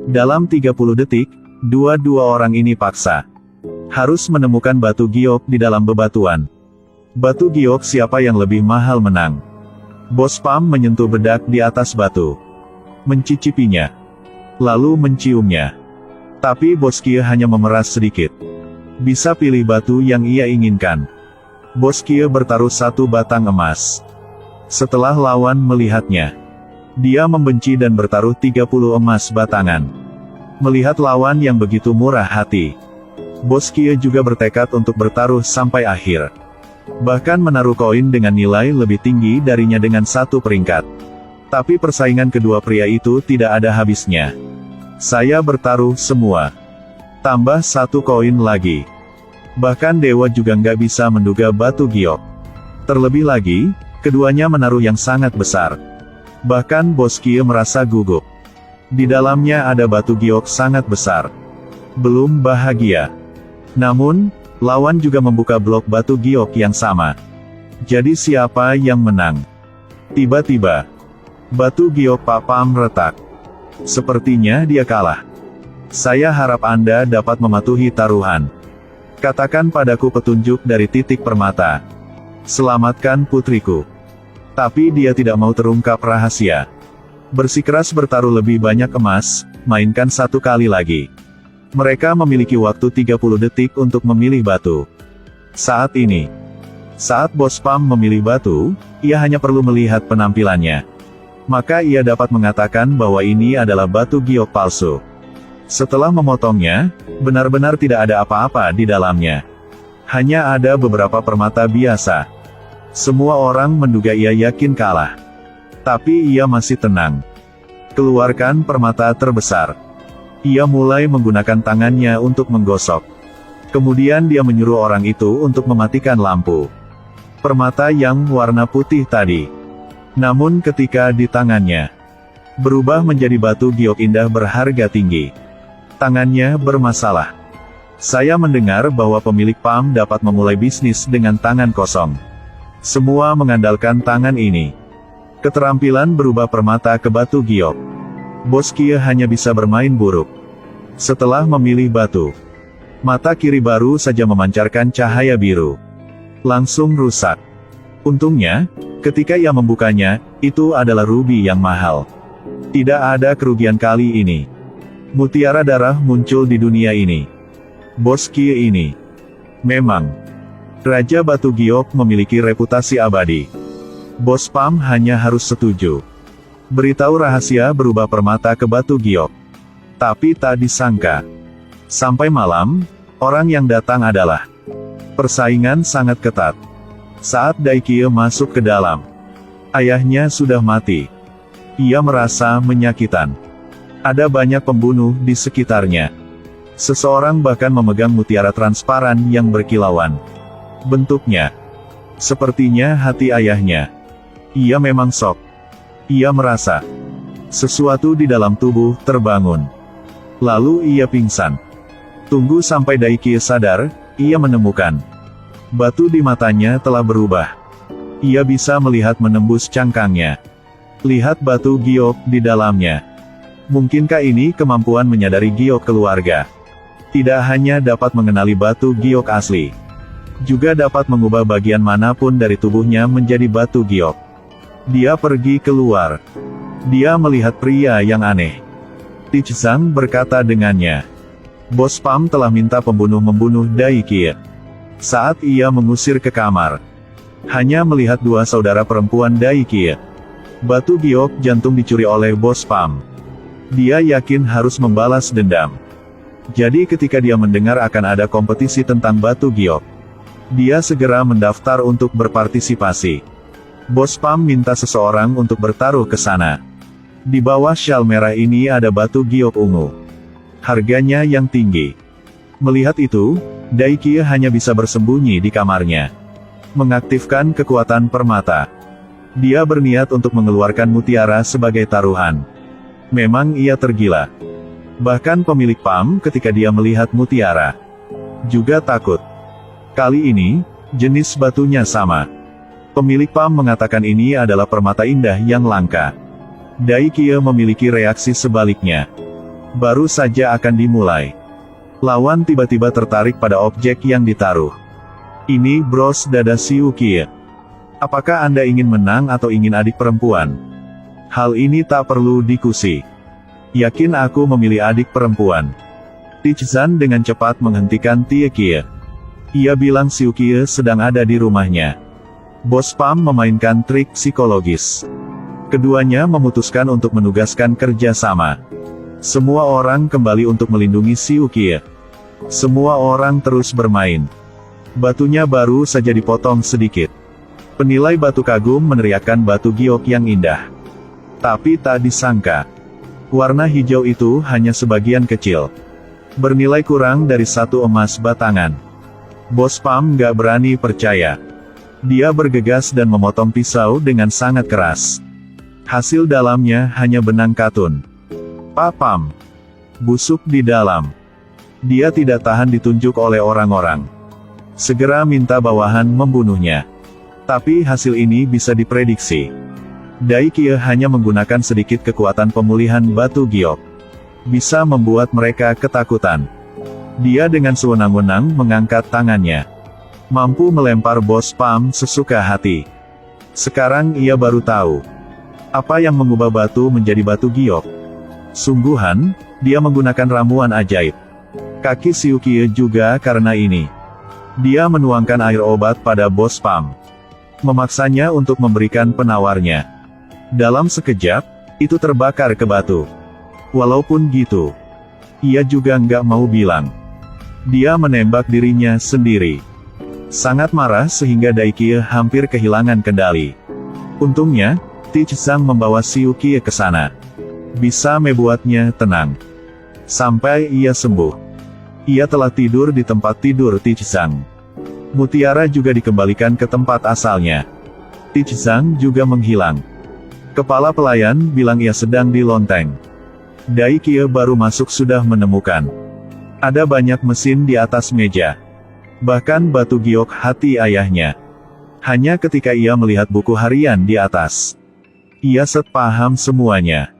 Dalam 30 detik, dua orang ini paksa harus menemukan batu giok di dalam bebatuan. Batu giok siapa yang lebih mahal menang. Bos Pam menyentuh bedak di atas batu, mencicipinya, lalu menciumnya. Tapi Bos Kie hanya memeras sedikit. Bisa pilih batu yang ia inginkan. Bos Kie bertaruh 1 batang emas. Setelah lawan melihatnya, dia membenci dan bertaruh 30 emas batangan. Melihat lawan yang begitu murah hati, Bos Kie juga bertekad untuk bertaruh sampai akhir. Bahkan menaruh koin dengan nilai lebih tinggi darinya dengan 1 peringkat. Tapi persaingan kedua pria itu tidak ada habisnya. Saya bertaruh semua. Tambah 1 koin lagi. Bahkan dewa juga nggak bisa menduga batu giok. Terlebih lagi, keduanya menaruh yang sangat besar. Bahkan Bos Kie merasa gugup. Di dalamnya ada batu giok sangat besar. Belum bahagia. Namun, lawan juga membuka blok batu giok yang sama. Jadi siapa yang menang? Tiba-tiba, batu giok Pak Pam retak. Sepertinya dia kalah. Saya harap Anda dapat mematuhi taruhan. Katakan padaku petunjuk dari titik permata. Selamatkan putriku. Tapi dia tidak mau terungkap rahasia. Bersikeras bertaruh lebih banyak emas, mainkan 1 kali lagi. Mereka memiliki waktu 30 detik untuk memilih batu. Saat ini, saat Bos Pam memilih batu, ia hanya perlu melihat penampilannya. Maka ia dapat mengatakan bahwa ini adalah batu giok palsu. Setelah memotongnya, benar-benar tidak ada apa-apa di dalamnya. Hanya ada beberapa permata biasa. Semua orang menduga ia yakin kalah. Tapi ia masih tenang. Keluarkan permata terbesar. Ia mulai menggunakan tangannya untuk menggosok. Kemudian dia menyuruh orang itu untuk mematikan lampu. Permata yang warna putih tadi. Namun ketika di tangannya, berubah menjadi batu giok indah berharga tinggi. Tangannya bermasalah. Saya mendengar bahwa pemilik Pam dapat memulai bisnis dengan tangan kosong. Semua mengandalkan tangan ini. Keterampilan berubah permata ke batu giok. Bos Kie hanya bisa bermain buruk. Setelah memilih batu, mata kiri baru saja memancarkan cahaya biru. Langsung rusak. Untungnya, ketika ia membukanya, itu adalah rubi yang mahal. Tidak ada kerugian kali ini. Mutiara darah muncul di dunia ini. Bos Kie ini memang Raja Batu Giok memiliki reputasi abadi. Bos Pam hanya harus setuju. Beritahu rahasia berubah permata ke batu giok. Tapi tak disangka. Sampai malam, orang yang datang adalah. Persaingan sangat ketat. Saat Daikie masuk ke dalam, ayahnya sudah mati. Ia merasa menyakitan. Ada banyak pembunuh di sekitarnya. Seseorang bahkan memegang mutiara transparan yang berkilauan. Bentuknya sepertinya hati ayahnya. Ia memang shock. Ia merasa sesuatu di dalam tubuh terbangun. Lalu ia pingsan. Tunggu sampai Daikie sadar, ia menemukan batu di matanya telah berubah. Ia bisa melihat menembus cangkangnya. Lihat batu giok di dalamnya. Mungkinkah ini kemampuan menyadari giok keluarga? Tidak hanya dapat mengenali batu giok asli, juga dapat mengubah bagian manapun dari tubuhnya menjadi batu giok. Dia pergi keluar. Dia melihat pria yang aneh. Tichzang berkata dengannya. Bos Pam telah minta pembunuh membunuh Daikie. Saat ia mengusir ke kamar, hanya melihat 2 saudara perempuan Daikie. Batu giok jantung dicuri oleh Bos Pam. Dia yakin harus membalas dendam. Jadi ketika dia mendengar akan ada kompetisi tentang batu giok, dia segera mendaftar untuk berpartisipasi. Bos Pam minta seseorang untuk bertaruh ke sana. Di bawah syal merah ini ada batu giok ungu. Harganya yang tinggi. Melihat itu, Daikie hanya bisa bersembunyi di kamarnya. Mengaktifkan kekuatan permata. Dia berniat untuk mengeluarkan mutiara sebagai taruhan. Memang ia tergila. Bahkan pemilik Pam ketika dia melihat mutiara juga takut. Kali ini, jenis batunya sama. Pemilik Pam mengatakan ini adalah permata indah yang langka. Daikie memiliki reaksi sebaliknya. Baru saja akan dimulai. Lawan tiba-tiba tertarik pada objek yang ditaruh. Ini bros dada Siu Kie. Apakah Anda ingin menang atau ingin adik perempuan? Hal ini tak perlu diskusi. Yakin aku memilih adik perempuan. Tichzan dengan cepat menghentikan Tie Kie. Ia bilang Siu Kie sedang ada di rumahnya. Bos Pam memainkan trik psikologis. Keduanya memutuskan untuk menugaskan kerja sama. Semua orang kembali untuk melindungi Siu Kie. Semua orang terus bermain. Batunya baru saja dipotong sedikit. Penilai batu kagum meneriakkan batu giok yang indah. Tapi tak disangka, warna hijau itu hanya sebagian kecil. Bernilai kurang dari 1 emas batangan. Bos Pam gak berani percaya. Dia bergegas dan memotong pisau dengan sangat keras. Hasil dalamnya hanya benang katun. Pak Pam. Busuk di dalam. Dia tidak tahan ditunjuk oleh orang-orang. Segera minta bawahan membunuhnya. Tapi hasil ini bisa diprediksi. Dai Kie hanya menggunakan sedikit kekuatan pemulihan batu giok. Bisa membuat mereka ketakutan. Dia dengan sewenang-wenang mengangkat tangannya. Mampu melempar Bos Pam sesuka hati. Sekarang ia baru tahu. Apa yang mengubah batu menjadi batu giok? Sungguhan, dia menggunakan ramuan ajaib. Kaki Siu Kie juga karena ini. Dia menuangkan air obat pada Bos Pam. Memaksanya untuk memberikan penawarnya. Dalam sekejap, itu terbakar ke batu. Walaupun gitu, ia juga nggak mau bilang. Dia menembak dirinya sendiri. Sangat marah sehingga Dai Kie hampir kehilangan kendali. Untungnya, Tichzang membawa Siu Kie ke sana. Bisa membuatnya tenang. Sampai ia sembuh. Ia telah tidur di tempat tidur Tichzang. Mutiara juga dikembalikan ke tempat asalnya. Tichzang juga menghilang. Kepala pelayan bilang ia sedang di lonteng. Dai Kie baru masuk sudah menemukan. Ada banyak mesin di atas meja. Bahkan batu giok hati ayahnya. Hanya ketika ia melihat buku harian di atas. Ia paham semuanya.